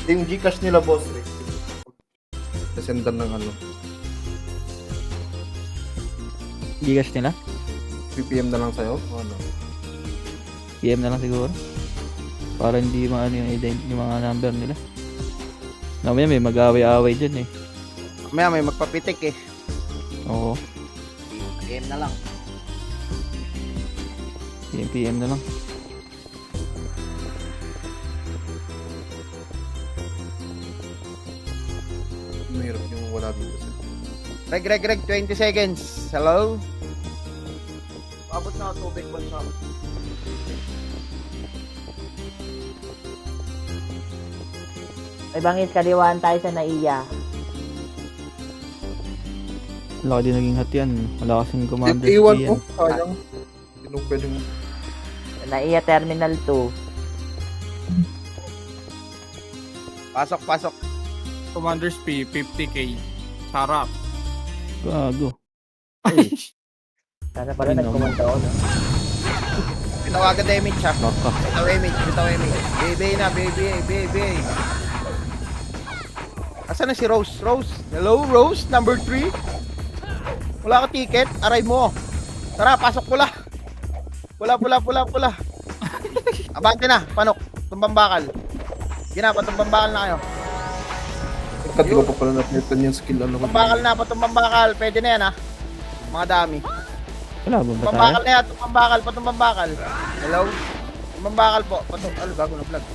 Yung Gcash nila, boss. Nasendan ng ano. Gcash nila? PPM na lang sa'yo. O ano? PM na lang siguro. Para hindi maano yung mga number nila. Namaya may mag-away-away dyan eh. May magpapitik eh. Oo. PM na lang. PM na lang. Mahirap yung wala dito sa... Reg, 20 seconds. Hello? Abot na ako tubig ba siya? May bangis, kaliwaan tayo sa naiya. Wala din naging hatian. Wala kasing commander Iwan PM. ko, sayang. Hindi nung pwedeng... Naiya Terminal 2. Pasok. Commander's P, 50k. Sarap. Gago. Sana pala Ayun, nagkumanta ako. No? Pinawagan damage ha. Naka. Bitaw image. Baby. Asan na si Rose? Hello, Rose, number 3. Wala ka ticket? Aray mo. Tara, pasok pula. Pula. Abante na, panok. Tumbang bakal. Tumbang bakal na kayo. Kat, di ko pa pala napitan yung skill. Ano ko? Patumbang bakal. Pwede na yan ha. Mga dami. Wala ba ba tayo? Tumbang bakal na yan, tumbang bakal. Hello? Tumbang bakal po. Gago na vlog.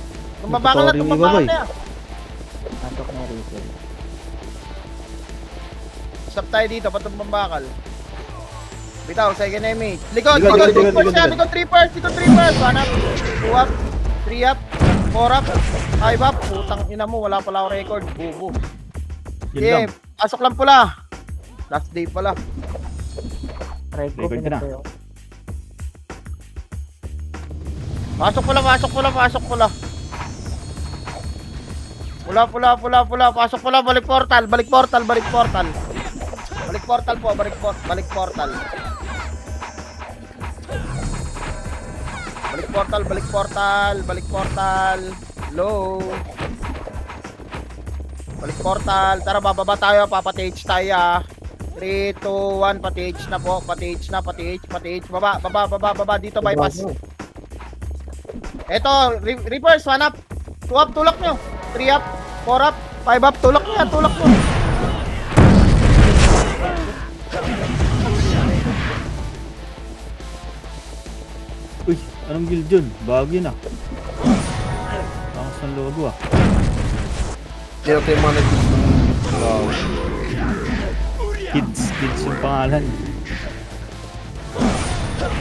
Tumbang bakal na, tumbang bakal na yan. Pasok na retail. Stop tayo dito, patumbang bakal. Bitaw, second image. Likod. 3 first. 1 up, 2 up, 3 up, 4 up, 5 up. Putang ina mo, wala pala ako record. Bubo. Yun lang. Pasok lang pula. Last day pala. Record Record ka na. na tayo. Pasok pula. Pula. Pasok pula, balik portal. Balik portal po. Balik portal. Low. Balik portal. Tara, bababa tayo. Papa-TH tayo. 3, 2, 1. Pati-H na po. Pati-H. Baba. Dito, bypass. Eto, reverse. 1 up. 2 up, tulak nyo. 3 up. 4 up. 5 up, tulak nyo. Uy, anong guild yun? Bago yun ah. Takas ng logo ah. Hindi na tayo mga nag-use ng... Wow. Kids yung pangalan.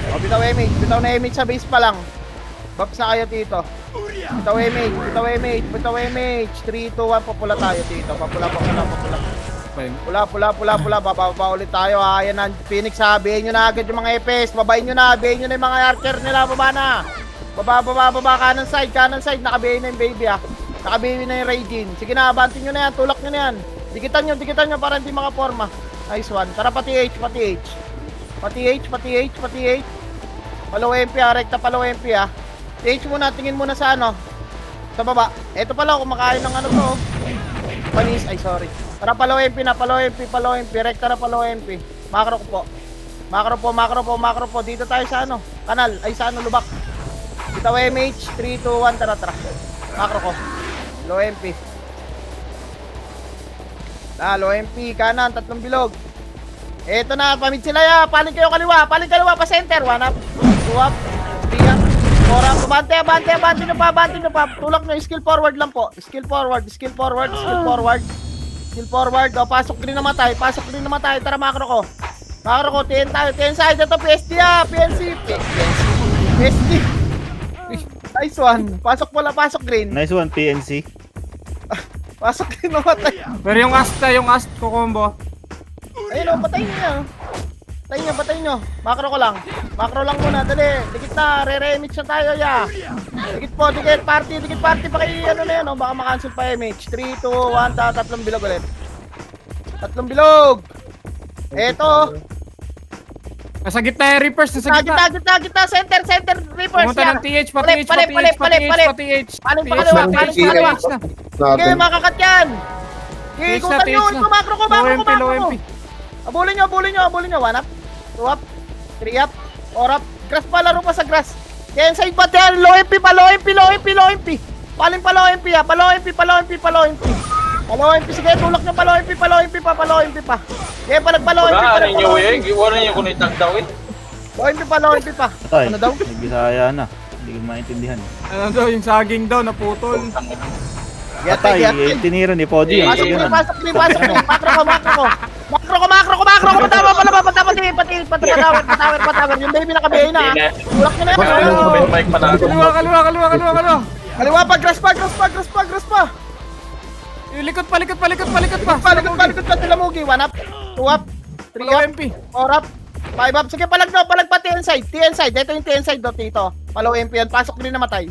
O, bitaw na image sa base pa lang. Babs na kayo dito. Bitaw image. 3, 2, 1, papula tayo dito. Papula. Pula. Bababa ulit tayo ha. Ayan na, Phoenix ha. Bihin nyo na agad yung mga EPS. Babayin nyo na yung mga archer nila. Baba na. Baba. Kanan side. Nakabihin na yung baby ha. Nakabihin na yung Raijin. Sige na, abantin nyo na yan. Tulak nyo na yan. Dikitan nyo para hindi makaporma. Nice one. Tara, pati H. Palaw MP ha. Rekta palaw MP ha. H muna. Tingin muna sa ano. Sa baba. Eto pala, kumakain ng ano to. Panis. Ay, sorry. Tara, palaw MP. Rekta na palaw MP. Macro po. Dito tayo sa ano. Kanal. Ay, sa ano, lubak. Bitaw MH. 3, 2, 1. Tara. Macro ko. Low MP. Low MP. Kanan. 3 bilog. Eto na. Pamid sila ya. Paling kayo kaliwa. Pa center. 1 up. 2 up. 3 up. 4 up. Abante nyo pa. Tulak nyo. Skill forward lang po. Skill forward. O, pasok din naman tayo. Tara, macro ko. TN tayo. TN side. Ito, PSD ha. PNC. PSD. Nice one. Pasok green. Nice one, PNC. Pasok green namatay. Pero yung ast ko combo. Ayun o, patayin nyo. Macro lang muna. Dali. Dikit na. Re-remix na tayo ya. Dikit party pa kayo. Ano na yan o. Baka makancel pa image. 3, 2, 1. 3 bilog ulit. 3 bilog. Eto. Nasa gitna yung Reapers, nasa gitna. Gitna. Center. Reapers. Pumunta ng TH, Palit. Paling pa kaliwa. Sige, natin. makakat yan. Sige, Tigis na, ikutan nyo. tigis na. Ito, makro ko, Low makro ko, MP, low makro ko. MP. Abulin nyo. 1 up, 2 up, 3 up, 4 up. Grass pa, laro pa sa grass. Kaya inside pa yan, low MP pa, low MP. Paling pa low MP ha, pa low MP. Palo MP, sige, tulak nyo, palo MP pa. Kaya palagpalo MP pa. Wala ninyo eh. Wala ninyo kung itagdaw eh. Low MP pa. Tay, Ano daw? nagbisaya na. Hindi ko maintindihan. Ano daw, yung saging daw, naputol. Patay, tinira ni Podi. Pasok din. Makro ko. Patawer. Yung baby nakabihin na. Tulak nyo na yan. Bike pa na. Kaliwa. Kaliwa pa, grass pa. Yung likod pa. Palikot pa sila Mugi. 1 up, 2 up, 3 Low up, MP. 4 up, 5 up. Sige, palag pa TN side. Ito yung TN side dito. Palo MP yan. Pasok din namatay.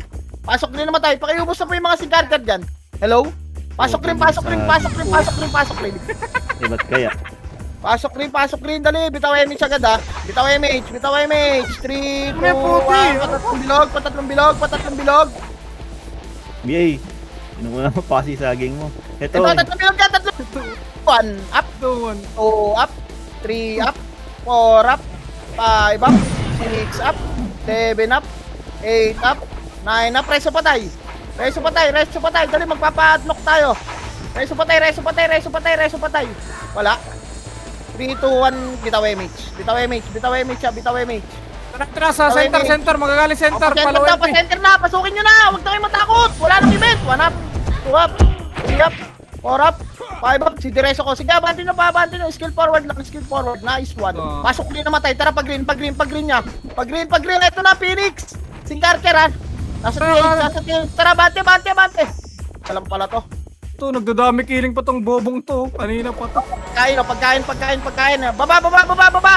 Pakiubos na po yung mga singarter dyan. Hello? Pasok rin. Ba't kaya? Pasok rin. Dali, bitaw MH agad ha. Bitaw MH. 3, 2, May puti. 1. Patatlong bilog. BA, inuuna mo pa si saging mo. Ito, tatlong bilog ka. 1 up, 2-1. 2 up, 3 up, 4 up, 5 up, 6 up, 7 up, 8 up, 9 up. Reso patay. Dali, magpapa-knock tayo. Reso patay. Wala. 3, 2, 1, bitaw MH. Tara, sa center. Magagaling center. Palo MP. Center na, pasukin nyo na. Huwag na kayo matakot. Wala nang event. 1 up, 2 up, 3 up, 4 up, 5 up. Si Direso ko. Sige, abanti nyo. Skill forward. Nice one. Oh. Pasok din namatay. Tara, pag-green niya. Pag-green. Ito na, Phoenix. Singarker ha. Nasa TH. Tara, bante. Alam pala to. Ito, nagdadami killing pa tong bobong to. Kanina pa to. Pagkain. Baba.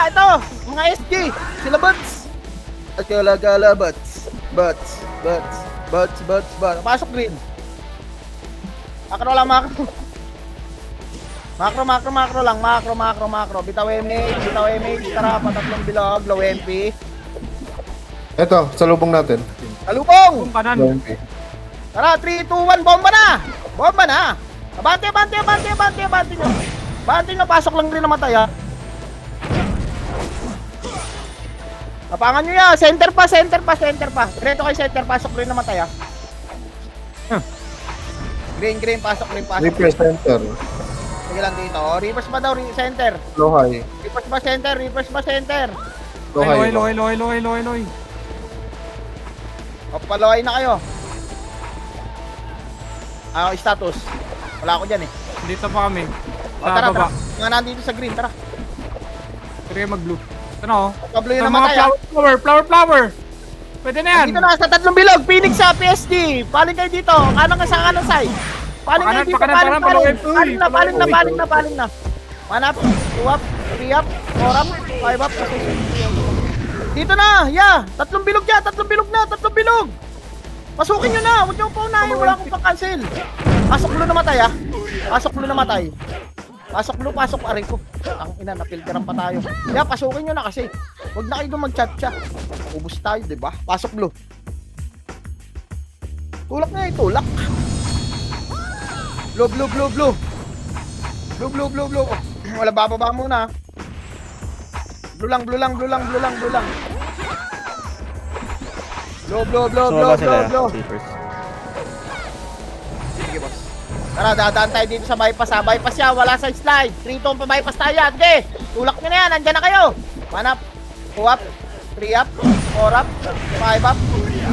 Ito, mga SG. Sila Buds. At kala Buds. Pasok green. Makro lang. Makro. Bitaw MH. Tara, patatlong bilog. Low MP. Eto, salubong natin. Talubong! Kanan. Low MP. Tara, 3, 2, 1, bomba na! Abante nyo. Abante nyo, pasok lang rin namatay ha. Tapangan nyo yan, center pa. Direto kay center, pasok rin namatay ha. Green, pasok. Replace center. Sige lang dito, reverse ba daw, center. Low high. Reverse ba center. Low high. Loy. O, paloy na kayo. Status. Wala ako dyan eh. Dito pa kami. O, tara. Baba. Mga nandito sa green, tara. Tara mag-blue. Ano? Pablo yung Mga namatay ha. flower. Pwede na yan. Dito na sa tatlong bilog, Phoenix sa PSG. Paling kayo dito. Kanan side. Paling kayo dito, Pakanan, paling na. 1 up, 2 up, 3 up, 4 up, 5 up. Dito na, tatlong bilog. Pasukin nyo na, huwag nyo pa unahin, wala akong pang-cancel. Pasok blue namatay. Pasok aray ko. Ang ina, napilteran pa tayo. Pasukin nyo na kasi. Huwag na kayo doon mag-chat siya. Ubus tayo, diba? Pasok blue. Tulak na tulak. Blue. Wala, bababa muna. Blue lang. Blue. Sige, boss. Tara, dadaan tayo dito sa bypass ha. Bypass yan, wala sa slide. 3 pa bypass tayo. Sige, tulak nyo na yan. Andyan na kayo. 1 up, 2 up, 3 up, 4 up, 5 up,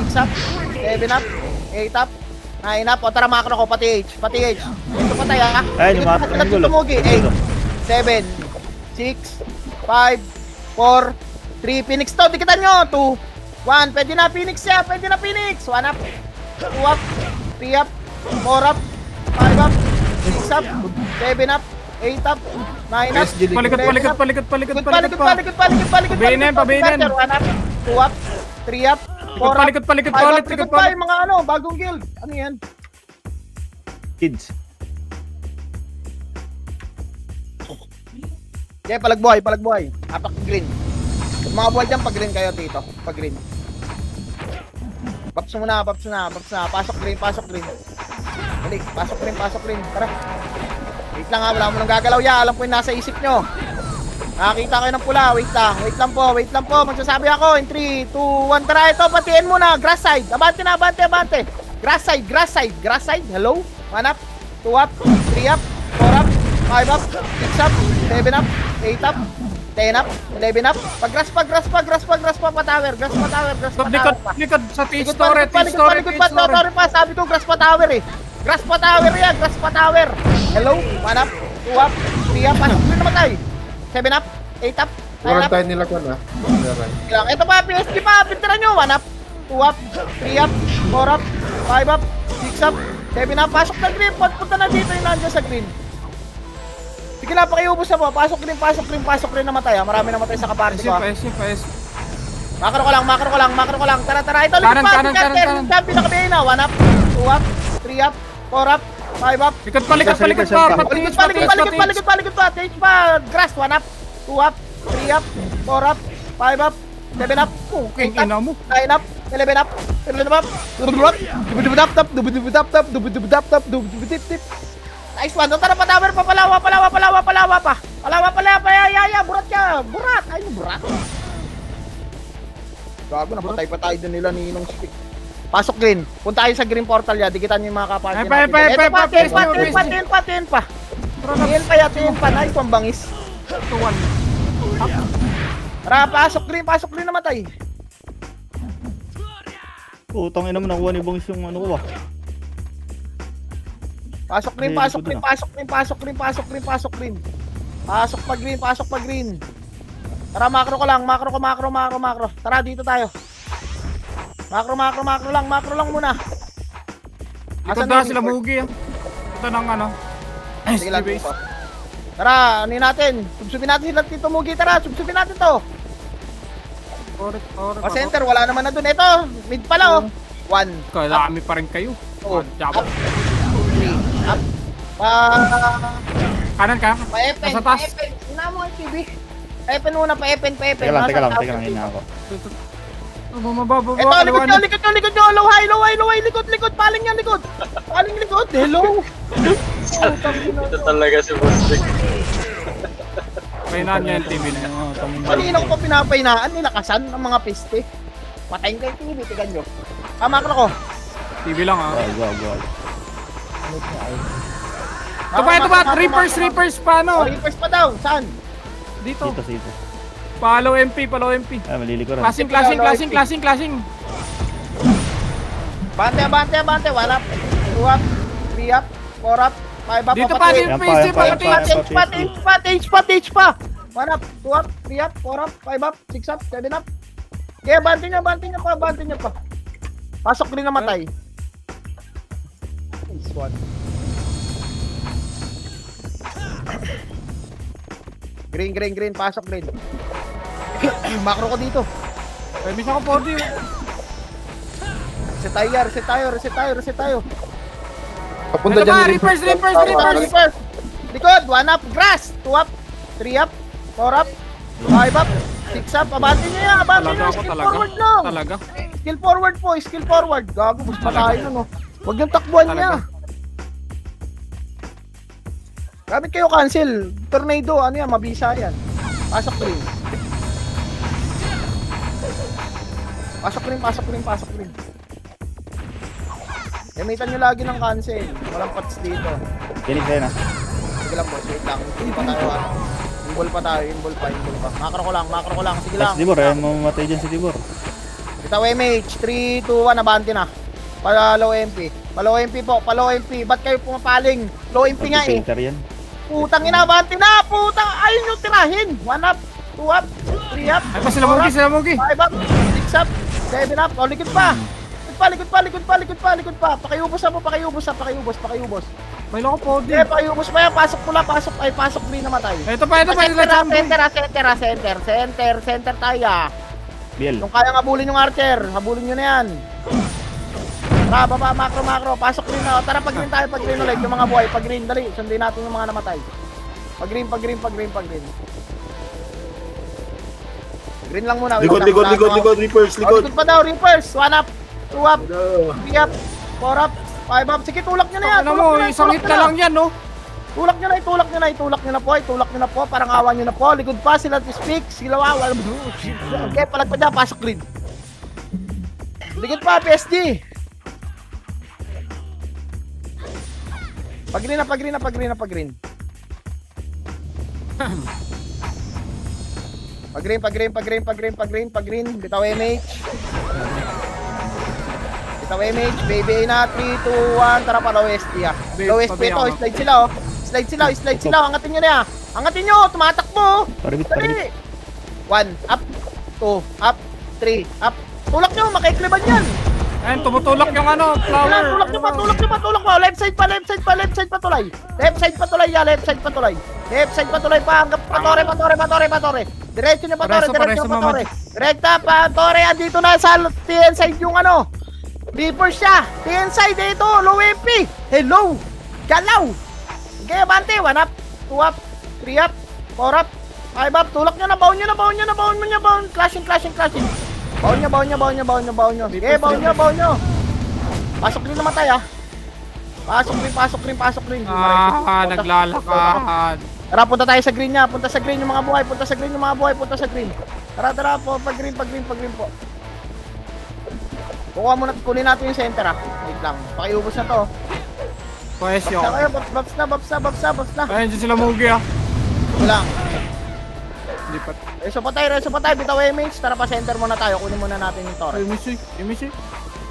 6 up, 7 up, 8 up, 9 up. O tara, makro ko, pati H. Ito pa tayo ha. Ay, lumakas ang gulo. 8, 7, 6, 5, 4, 3. Phoenix to, dikitan nyo. 2, 1. Pwede na Phoenix siya. 1 up, 2 up, 3 up, 4 up, 5 up, 6 up, 7 up, 8 up, 9 up. Palikot. Pabainin. 1 up, 2 up, 3 up, 4 up, 5 up. Likod pa yung mga bagong guild. Ano yan? Kids. Okay, palagbuhay. Apak green. Mga buhay dyan, pag green kayo dito. Pag green. Paps muna. Pasok green. Dali, pasok rin. Tara. Wait lang ha, wala mo nang gagalaw ya. Alam ko yung nasa isip nyo. Nakakita kayo ng pula. Wait lang po. Magsasabi ako in 3, 2, 1. Tara, ito, batiin muna. Grass side. Abante na, abante. Grass side. Hello? 1 up, 2 up, 3 up, 4 up, 5 up, 6 up, 7 up, 8 up, 10 up, 11 up. Pag-grass pa, pa-tower. Grass pa, tower. Likod sa Likod T-Story. tower pa. Sabi ko, grass pa tower eh. Grass pa tower. Hello? 1 up, 2 up, 3 up. Pasok rin namatay. 7 up, 8 up, 9 Kurang up. tayo nila ko na. Ito pa, PSG pa. Pintiran nyo. 1 up, 2 up, 3 up, 4 up, 5 up, 6 up, 7 up. Pasok na green. Punta na dito yung nandiyan sa green. Sige na, pakiubos na po. Pasok rin namatay. Marami namatay sa kaparty ko. PS. Makro ko lang. Tara. Ito, Kanan. Champion na kami na. 1 up, 2 up, 3 up, 4 up, 5 up. Likod pa. Palikot pa. Change pa. Grass. 1 up, 2 up, 3 up, 4 up, 5 up, 7 up, 8 up, 9 up, 11 up, 11 up, Nice one. Tara pa tower pa. Palawa pa. Ya. Burat. Ay, burat. Gago, napatay pa tayo dun nila ni Ninong Stick. Pasok green. Punta tayo sa green portal ya. Dikitan niyo yung mga kaparty natin. Ito pa. Tin pa. Nice one, bangis. Tara, pasok green namatay. Utang ina mo, nakuha ni Bongs yung ano ko ah. Pasok green. Pasok pa green. Tara, makro ko lang. Makro. Tara, dito tayo. Makro lang muna. Likod na sila Mugi. Ito ng ano. Sige lang po. Tara, ano natin? Subsubin natin sila Tito Mugi. Tara, subsubin natin to. O center, wala naman na dun. Ito, mid pala oh. 1. Kadami pa rin kayo. Oh, Jabo. up. 3. Up. Kanan ka. Pa-epen. Nasa taas. Ina mo ang TV. Pa-epen muna, pa-epen. Teka lang, hina ako. Bumababa. Ito, likod nyo. Low high. Likod. Paling likod. Hello. Ito talaga si Boss. Pahinaan niya yung TV na yun. Kanina ko pa pinapahinaan, nilakasan ng mga piste. Patayin kayo TV, tigan nyo. Makro ko. TV lang ah. Go. Ito ba? Reapers paano? Reapers pa daw, saan? Dito. Dito. Follow MP. Ay, malilikuran. Classing. Bante. 1 up, 2 up, 3 up, 4 up, 5 up. Dito pa din PC. Pati pa. 1 up, 2 up, 3 up, 4 up, 5 up, 6 up, 7 up. Kaya bante niya pa. Pasok rin namatay. Nice one. Green, pasok green. Makro ko dito. Ay, miss ako 4D. Reset tayo. Papunta Ito dyan. ba? Reapers. Likod, 1 up, grass, 2 up, 3 up, 4 up, 5 up, 6 up. Abante niya yan, skill forward lang. Talaga. Skill forward. Gago, gusto pa tayo nun, oh. Huwag yung takbuhan niya. Gamit kayo cancel. Tornado, ano yan, mabisa yan. Pasok green. Gamitan nyo lagi ng cancel. Walang pots dito. Kinig kayo na. Sige lang boss, wait lang. Hindi pa tayo ano. Invol pa. Makro ko lang. Sige lang. Si Tibor, ayaw mamamatay dyan si Tibor. Bitaw MH, 3, 2, 1, abante na. Low MP. Low MP. Ba't kayo pumapaling? Low MP nga eh. Filter yan. Putang ina, abante na. Ayun yung tirahin. 1 up, 2 up, 3 up. Ay pa sila Mugi. 5 up, 6 up, 7 up. O, likod pa. Likod pa. Pakiubos. May loko 4D. Pakiubos pa yan. Pasok green namatay. Ito pa. Center tayo. Biel. Kung kaya habulin yung archer, habulin nyo na yan. Tara, baba, makro. Pasok green na. Tara, pag-green tayo, pag-green ulit. Yung mga buhay, pag-green. Dali, sundin natin yung mga namatay. Pag-green. Green lang muna. Likod, Reapers. Likod pa daw, Reapers. 1 up, 2 up, 3 up, 4 up, 5 up. Sige, tulak nyo na yan. Ano mo, isang hit na lang yan, no? Tulak nyo na, itulak nyo na, itulak nyo na po, itulak nyo na po, parang awan nyo na po, likod pa, sila to speak, sila wawa, okay, palag pa dyan, pasok green. Likod pa, PSG. Pag-green na, pag-green na, pag-green na, pag-green. Pag-green, pag-green, pag-green, pag-green, pag-green, pag-green, bitaw MH. Bitaw MH, baby na, 3, 2, 1, tara pa, low ST ah. Low ST ito, slide sila oh. Slide sila, angatin nyo na yan. Angatin nyo, tumatakbo. Paribit. Dali. 1, up, 2, up, 3, up. Tulak nyo, makaikliban yan. Ayun, tumutulak yung ano, flower. Tulak nyo pa. Left side pa tulay. Left side pa tulay. Left side pa tulay pa. Hanggang patore. Diretso nyo patore. Direkta patore, andito na sa TN side yung ano. Reapers siya. TN side dito, low MP. Hello. Galaw. Okay, bante, 1 up, 2 up, 3 up, 4 up, 5 up, tulak nyo na, baon nyo, clashing. Baon nyo. Sige, baon nyo. Pasok rin namatay ah. Pasok rin. Naglalakad. Tara, punta tayo sa green niya, punta sa green yung mga buhay. Tara, po, pag green po. Kukuha muna, kunin natin yung center ah. Wait lang, pakiubos na to. Pwes yun. Kaya, babs na. Ayun, dyan sila Mugi ah. Kulang. Lipat. Reso pa tayo, bitaw MH. Tara pa, center muna tayo. Kunin muna natin yung torre. Ay, misi.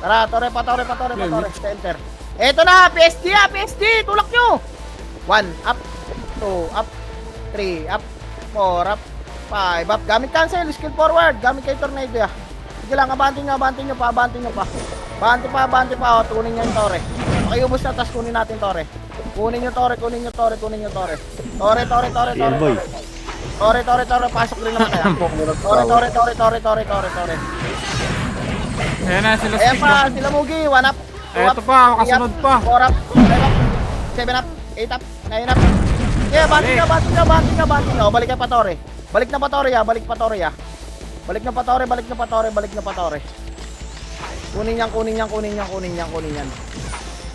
Tara, torre. Center. Eto na, PSG. Tulak nyo. 1, up. 2, up. 3, up. 4, up. 5, up. Gamit cancel, skill forward. Gamit kayo tornado ya. Sige lang, abante nyo pa. Abante pa. Tunin nyo yung torre. Pakiubos na, tas kunin natin torre. Kunin nyo torre. Torre. Torre, pasok rin naman kaya. Torre. Ayan na, sila Ayan stick. pa, sila Mugi, 1 up. 2 up, Eto pa, kasunod 3 pa. up, 4 up, 5 up, 7 up, 8 up, 9 up. Yeah, banting nyo. Balik pa torre. Balik na pa torre ya. Kunin yan.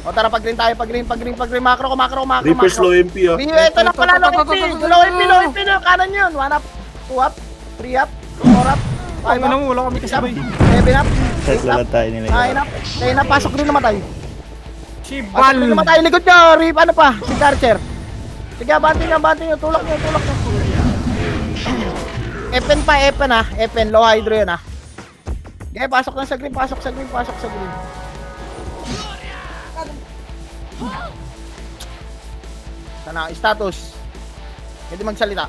O tara, pag-green tayo, pag-green, macro. Reapers low MP ah. Ito na pala, low MP, kanan yun. 1 up, 2 up, 3 up, 4 up, 5 Ano up, mo, wala kami 6 up, kasabay. 7 up, Set 8 up, lang tayo nila. 9 up, 10 up, pasok rin namatay. Chibal. Likod nyo, rip, ano pa, si Karcher. Sige, banting nyo, tulak nyo. Epen ha, low hydro yun ha. Okay, pasok sa green. Sana, status. Hindi magsalita.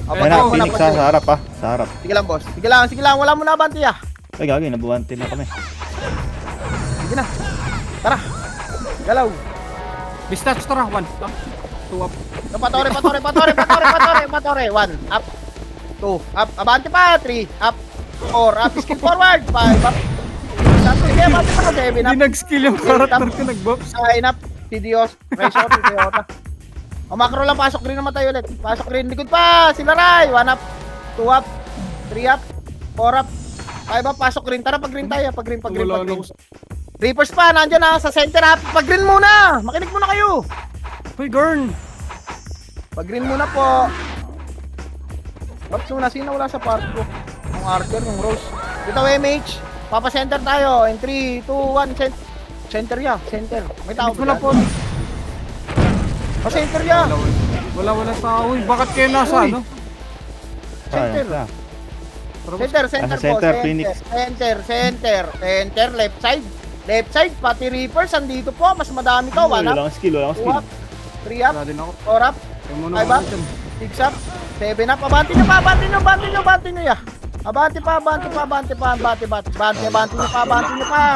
O, Ayan na, pag- Phoenix sa harap ah. Sa harap. Sige lang, boss. Sige lang, wala mo na banti ah. Ay, gagawin, nabuwantin na kami. Sige na. Tara. Galaw. Bistats to ra, 1 up. 2 up. Patore. 1 up. 2 up. Abante pa. 3 up. 4 up. Skill forward. 5 up. Sige, abante pa. 7 up. Hindi nag-skill yung character ko, nag-buffs. 9 up. Tidios. Resort. Tidiota. O, macro lang. Pasok green naman tayo ulit. Pasok green. Likod pa. Sila Ray. 1 up. 2 up. 3 up. 4 up. 5 up. Pasok green. Tara, pag-green tayo. Pag-green. Reapers pa. Nandyan na. Sa center ha. Pag-green muna. Makinig muna kayo. Hoy, Gurn. Pag-green muna po. Ba't muna, sino wala sa park ko? Yung Archer, yung Rose. Dito MH, papa-center tayo. In 3, 2, 1, center ya, center. May tao Wala po. Pa-center ya. Wala tao. Uy, bakit kayo nasa ano? Center. Ayun, Center Nasa po. center, Phoenix. Center, left side. Left side, pati Reapers, andito po. Mas madami to. 1 up, Walang skill. 2 up, 3 up, Wala din ako. 4 up, Kayo muna 5 up, 6 up, 7 up. Abante nyo ya. Abante pa.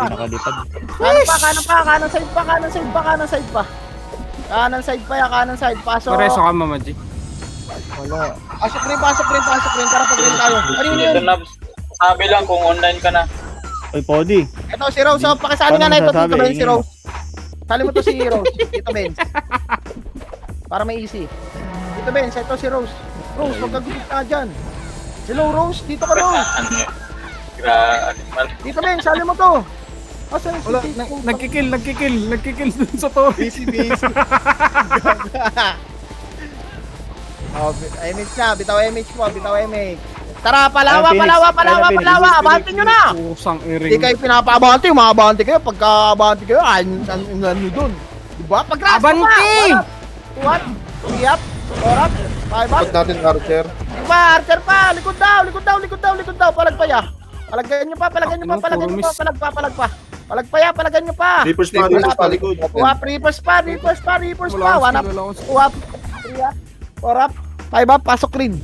Nakalipad. Kanan side. Pasok. Pareso ka, Mama G. Wala. Pasok rin. Tara, pag-green tayo. Ano yun? Ito na, sabi lang kung online ka na. Oy, Podi. Ito si Rose. So, pakisali nga na ito. Paano Dito Ben, si masasabi? Rose. Sali mo to si Rose. Dito Ben. Para may easy. Dito Ben, ito si Rose. Rose, huwag kang gupit ka dyan. Hello Rose, dito ka Rose. Grabe man. Dito Ben, sali mo to. Asan si Wala, Chico? nagkikil dun sa torre. Busy. Oh, MH na, bitaw MH po, bitaw MH. Tara, palawa. Abanti nyo na. Pusang Hindi iring. kayo pinapabante, umabante kayo. Pagka abante kayo, ano dun. Diba? Pag-ras pa. Abante! Tuwat, iyap, orap, five up. Pag natin Archer. Diba, Archer pa. Likod daw. Palagpaya. Palagyan nyo pa. Palag pa. Palagyan nyo pa. Reapers pa, likod. Tuwap, Reapers pa. Wala One up. akong skill. Tuwap, iyap, orap, five up, pasok green.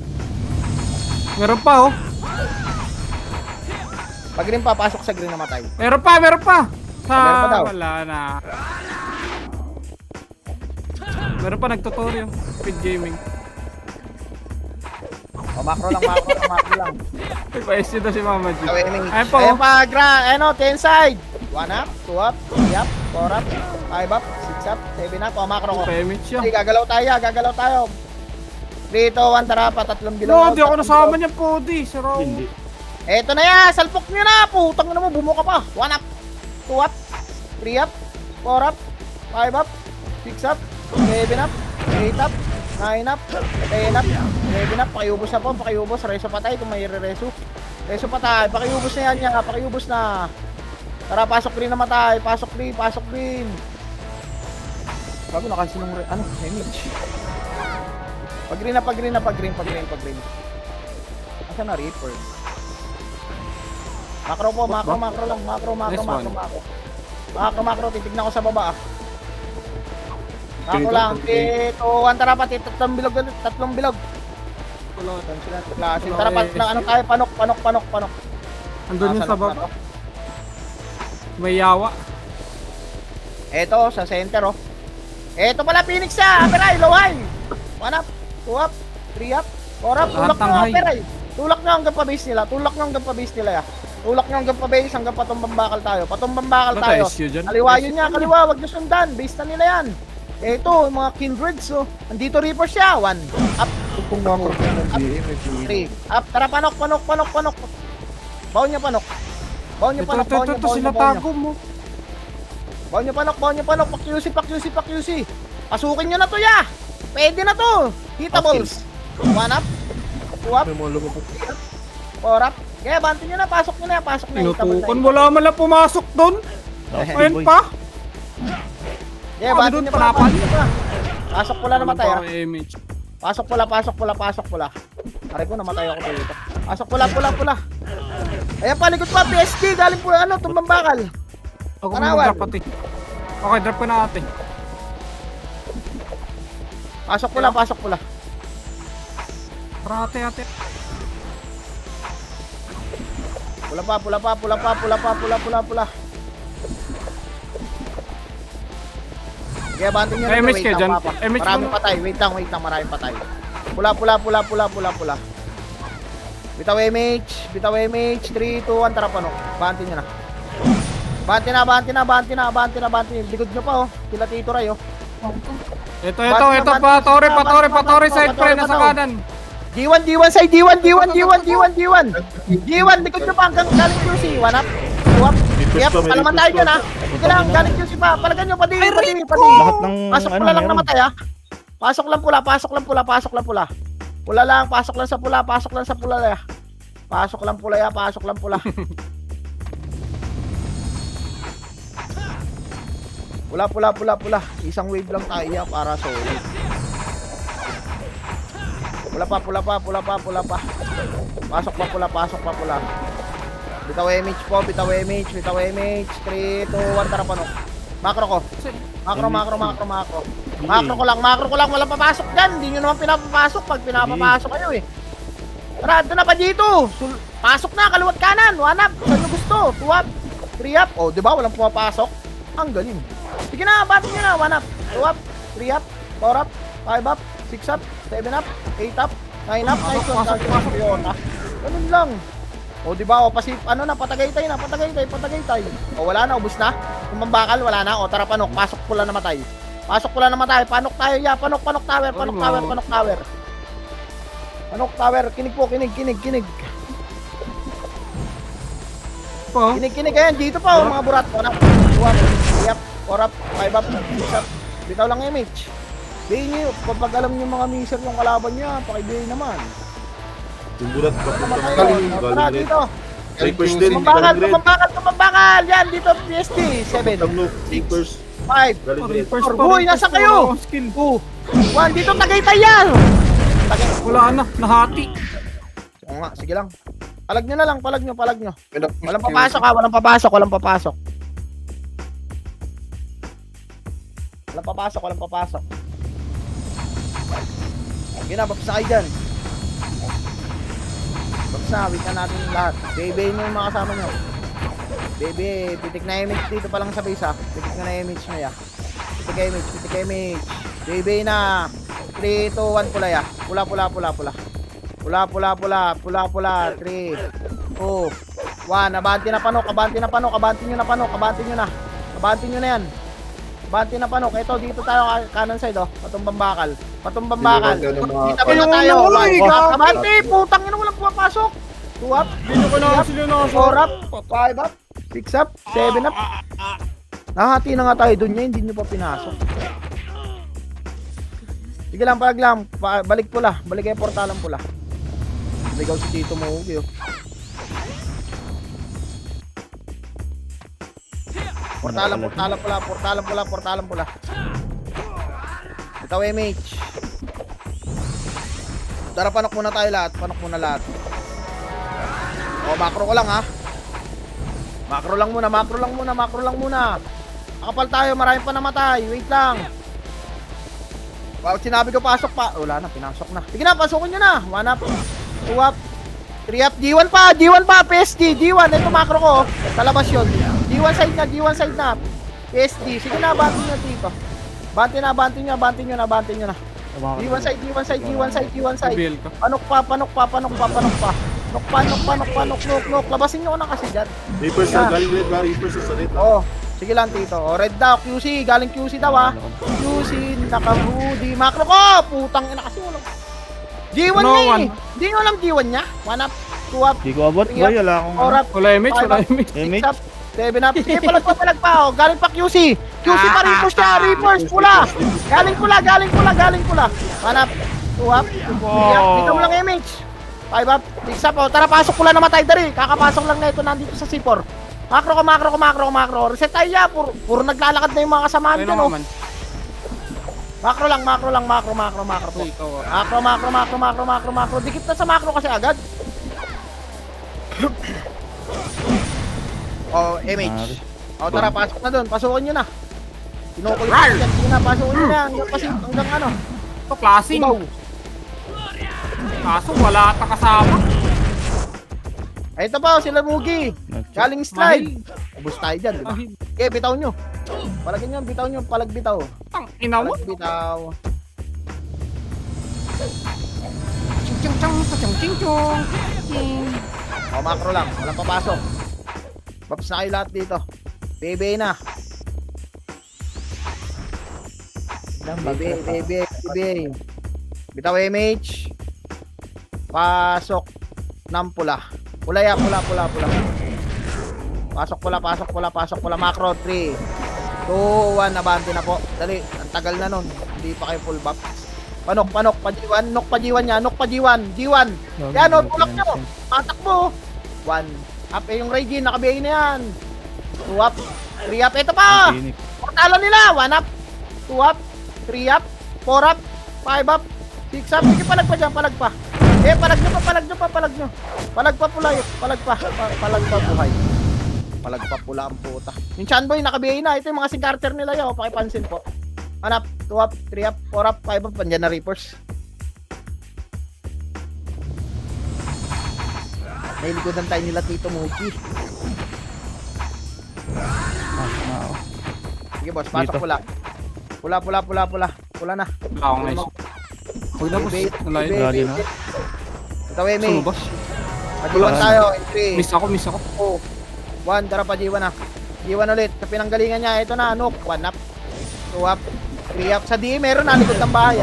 Meron pa oh. Pag green pa, pasok sa green namatay. Meron pa. Meron pa daw. Wala na. Meron pa nagtutorial. Speed gaming. O, macro lang. May pa-SC na si Mama G. Ayan Ayan pa Ayan oh. pa, ano, 10 side. 1 up, 2 up, 3 up, 4 up, 5 up, 6 up, 7 up. O, macro ko. Pa-image siya. Okay, gagalaw tayo. 3, 2, 1, tara pa, tatlong bilog. No, di ako nasama niya Podi. Si Raul. Hindi. Eto na yan, salpok nyo na. Putang na mo, bumuka pa. 1 up, 2 up, 3 up, 4 up, 5 up, 6 up, 7 up, 8 up, 9 up, 10 up, 11 up. Pakiubos na po, Reso patay kung may re-reso. Reso patay, pakiubos na yan. Pakiubos na. Tara, pasok green na matay. Pasok green. Bago nakasin ng image. Pag green. Asan na Reaper? Macro po, macro lang. Nice one. Macro, titignan ko sa baba. Macro lang, 3, 2, 1, tara pa, tatlong bilog. Wala. Klase. Tara pa, ano tayo, panok. Andun yung Nasa sa loob na baba. to. May yawa. Eto, sa center, oh. Eto pala, Phoenix siya. Aperay, low high. 1 up, 2 up, 3 up, 4 up. Tulak Lahat ng nyo, high. Aperay. Tulak nyo hanggang pa base nila. Tulak nyo hanggang pa base, hanggang patumbang bakal tayo. Ano tayo? SU dyan? Kaliwa yun niya, wag nyo sundan. Base na nila yan. Eto, yung mga kindreds, oh. Andito Reaper siya. 1 up, Kung macro ka ng BA, may BA. 3 up. Tara, panok. Baon niya, panok. Ito sila tago mo. Baon niyo panok. Pak-QC. Pasukin niyo na to, ya. Pwede na to. Hitables. 1 up. 2 up. May mga lumabas. 4 up. Kaya bantin niyo na. Pasok niyo na. Tinutukan. Wala man lang pumasok doon. Ayun pa. Kaya Ano bantin doon, niyo pa. panapal? Pasok pula namatay, ah. Image. Pasok pula. Aray ko, namatay ako dito. Pasok pula. Ayan pa, likod pa. PSG. Galing po, tumbang bakal. Ako Tanawan. mag-drop pati. Okay, drop ko na ate. Pasok pula. Tara ate. Pula. Kaya banting nyo na May to, MH wait kayo lang, dyan? Papa. MH Maraming mo? patay, wait lang, maraming patay. Pula. Bitaw MH, 3, 2, 1, tara panok. Banting nyo na. Banting na. Likod nyo pa, oh. Kila Tito Ray, oh. Ito, Patore, side pre, nasa kanan. G1 side, G1, likod nyo pa hanggang galing QC. 1 up, 2 up. Yep, palaman tayo dyan, ha. Sige lang, galing QC pa. Palagan nyo, pati. Lahat ng Pasok pula lang namatay, ha. Pasok lang pula. Pula lang, pasok lang sa pula. Pasok lang pula. Pula. Isang wave lang tayo ya para solid. Pula pa. Pasok pa pula. Bitaw MH po, bitaw MH. 3, 2, 1, tara panok. Macro ko. Macro ko lang, wala papasok dyan. Hindi nyo naman pinapapasok pag pinapapasok kayo eh. Tara, ito na pa dito. Pasok na, kaliwat kanan. 1 up, saan nyo gusto? 2 up, 3 up. O, diba, walang pumapasok. Ang galing. Sige na, batin nyo na. 1 up, 2 up, 3 up, 4 up, 5 up, 6 up, 7 up, 8 up, 9 up, 9 up. Ganun lang. O, diba, o, patagaytay na. O, wala na, ubus na. Kung mambakal, wala na. O, tara, panok, pasok pula na matay. Panok tayo, ya. Panok tower. Panok tower, kinig po, kinig. po. Kinig-kinig kayan. Dito pa, mga burat. 1 up, 2 up, 3 up, 4 up, 5 up, 6 up. Bitaw lang image. Bayin nyo, kapag alam nyo mga miser yung kalaban nyo, pakibayin naman. Yung bulat, Tara galing dito. Reapers din, Tumambakal, galing red. tumambakal. Yan, dito, PSD. 7, Tamno, Reapers, 5, galing red. First pa, Boy, first nasa pa, kayo? wala akong skill. 2, 1. Dito, Tagaytay yan. Wala na, nahati. Oo nga, sige lang. Palag nyo na lang, palag nyo. Pinag-push Walang ko yun. papasok ha, walang papasok. Walang papasok. Sige na, babsa kayo dyan. Babsa, wait na natin lahat. Baby nyo yung mga kasama nyo. Baby, pitik na image dito pa lang sa base ha. Pitik na image na ya. Pitik image. Baby na. 3, 2, 1, pula ya. Pula. 3, 2, 1. Abanti na panok. Abanti nyo na yan. Abanti na panok. Ito, dito tayo kanan side oh. Patumbang bakal. Dito na tayo. Abanti, putang ina, walang pumapasok. 2 up. Hindi ko na sila na. 4 up. 5 up. 6 up. 7 up. Nahati na nga tayo dun niya. Hindi nyo pa pinasok. Sige lang, palag lang. Balik pula. Balik kayo portalang pula. Bigaw si Tito mo. Okay, oh. Portalang pula. Ito MH. Tara, panok muna tayo lahat. O, macro ko lang ha. Macro lang muna. Nakapal tayo, maraming pa namatay. Wait lang. Wow, sinabi ko pasok pa. Wala na, pinasok na. Sige na, pasukin nyo na. 1 up, 2 up, 3 up. G1 pa, PSG. G1, ito macro ko. Sa labas yun. G1 side na. PSG. Sige na, bantin nyo dito. Bantin nyo na. G1 side. Bill ka. Panok pa. Nok. Labasin nyo ko na kasi dyan. Reapers na, galing red ba? Reapers sa red. Oh, sige lang Tito. Oh, red daw, QC. Galing QC daw ha. QC, naka-hoodie. Macro ko! Putang ina kasi walang... G1 No niya one. eh. Hindi nyo alam G1 niya. 1 up, 2 up, Di ko abot, boy. Wala akong... 4 up, Wala image, 5 wala up, image. 6 up, 7 up. Sige, palag pa. Oh, galing pa QC. QC pa rin po siya. Reapers, pula. Galing pula. 1 up, 2 up, 3 up. Dito mo lang image. 5 up, 6 up. Oh, tara, pasok pula na matay dari. Kakapasok lang na ito nandito sa C4. Macro. Reset tayo ya. Puro naglalakad na yung mga kasamahan Ayun dyan, na oh. naman. Macro lang. Uy, ikaw ah. Macro. Dikit na sa macro kasi agad. Oh, image. Oh, tara, pasok na doon. Pasukin nyo na. Kinukulit nyo dyan. Sige na, pasukin nyo na. Hanggang ano. Ito, klaseng. Ibaw. Kaso wala ata kasama. Ay, ito pa, sila Mugi. Galing slide. Ubus tayo dyan, di ba? Ay, Okay, bitaw nyo. Palagin nyo, palagbitaw. tang ina mo. Palagbitaw. Ching. Oh, macro lang. Walang papasok. Paps na kayo lahat dito. Bebe na. Bebe. Bitaw MH. Pasok ng pula. Pula. Pasok pula. Macro 3, 2, 1. Nabante na po. Dali. Ang tagal na nun. Hindi pa kayo full buff. Panok. Pa-G1. Nok pa-G1 niya. G1. Yan o. Tulak nyo. Patakbo. 1 up. Yung Regine. Nakabihay na yan. 2 up. 3 up. Ito pa. Portalan nila. 1 up. 2 up. 3 up. 4 up. 5 up. 6 up. Sige, palag pa dyan. Palag pa. Palag nyo. Palag pa pula. Palag pa buhay. Palag pa pula ang puta. Yung Chanboy nakabihay na. Ito yung mga sincarter nila yun. Pakipansin po. 1 up. 2 up. 3 up. 4 up. 5 up. Pandyan na Reapers. May likodan tayo nila Tito Muki. Sige boss, pasok pula. Pula na. Wala akong nice. Huwag na boss. Nalayo. Lagi na. Ito Weme. Sino boss? Pag-iwan tayo. In 3, Miss ako. 2, 1. Tara pa G1 na. G1 ulit. Sa pinanggalingan niya. Ito na. Nook. 1 up. 2 up. 3 up. Sa D, meron na. Likod ng bahay.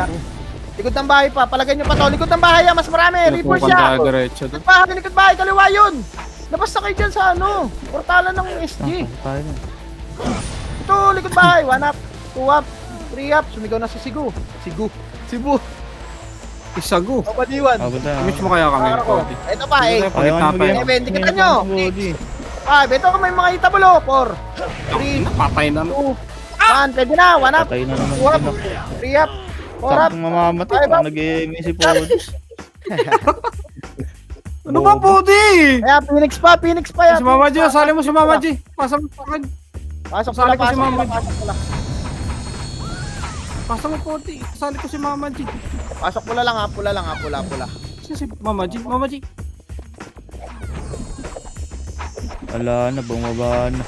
Likod ng bahay pa. Palagay nyo pa to. Likod ng bahay. Mas marami. Reapers siya. Diretso doon. Likod bahay. Kaliwa yun. Labas na kayo. kayo dyan sa ano, portalan ng SG. Tayo na. Ito, likod bahay. 1 up, 2 up, 3 up. Sumigaw na si Sigu. Sibu. Isago. Kapadiwan. Abot na. Miss mo kaya kami. Ito pa, 8. Ayaw nga Pagit magiging. Eh, hindi kita nyo. 5. Ito may mga itabulo. 4, 3, Patay na. 2, 1. Pwede na. 1 up, Patay na naman 2 up, sila. 3 up, 4 up. Saktong mamamatay. Five up. Parang nag-i-emi si Podi. Ano ba, Podi? Kaya Phoenix pa yan. Si Mama G, sali mo si Mama G. Pasa mo sa akin. Pasok Sali pala, ko si pasok Mama pala, G. pasok pala. Pasa mo, Podi. Sali ko si Mama G. Pasok pula lang ha, pula. Si Mama G. Mama G. Wala na, bumaba na.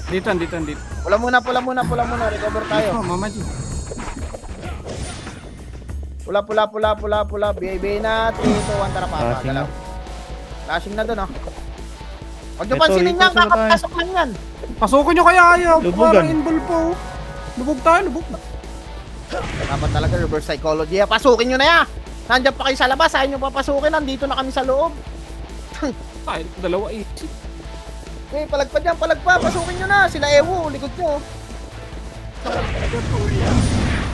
Dito. Pula muna, recover tayo. Oh, Mama G. Pula. BIB na, 3, 2, 1, tara pa. Flashing na. Flashing na doon, oh. Huwag nyo Ito, pansinin ito, yan, saan na tayo? kakapasok lang yan. Pasukin nyo kaya ayaw. Lubugan. Parang inball po. Lubog tayo. Dapat talaga reverse psychology. Pasukin nyo na yan. Nandiyan pa kayo sa labas, ayaw nyo papasukin, nandito na kami sa loob. Tayo, dalawa eh. Eh, palagpad yan, pasukin nyo na. Sila Ewo, likod nyo.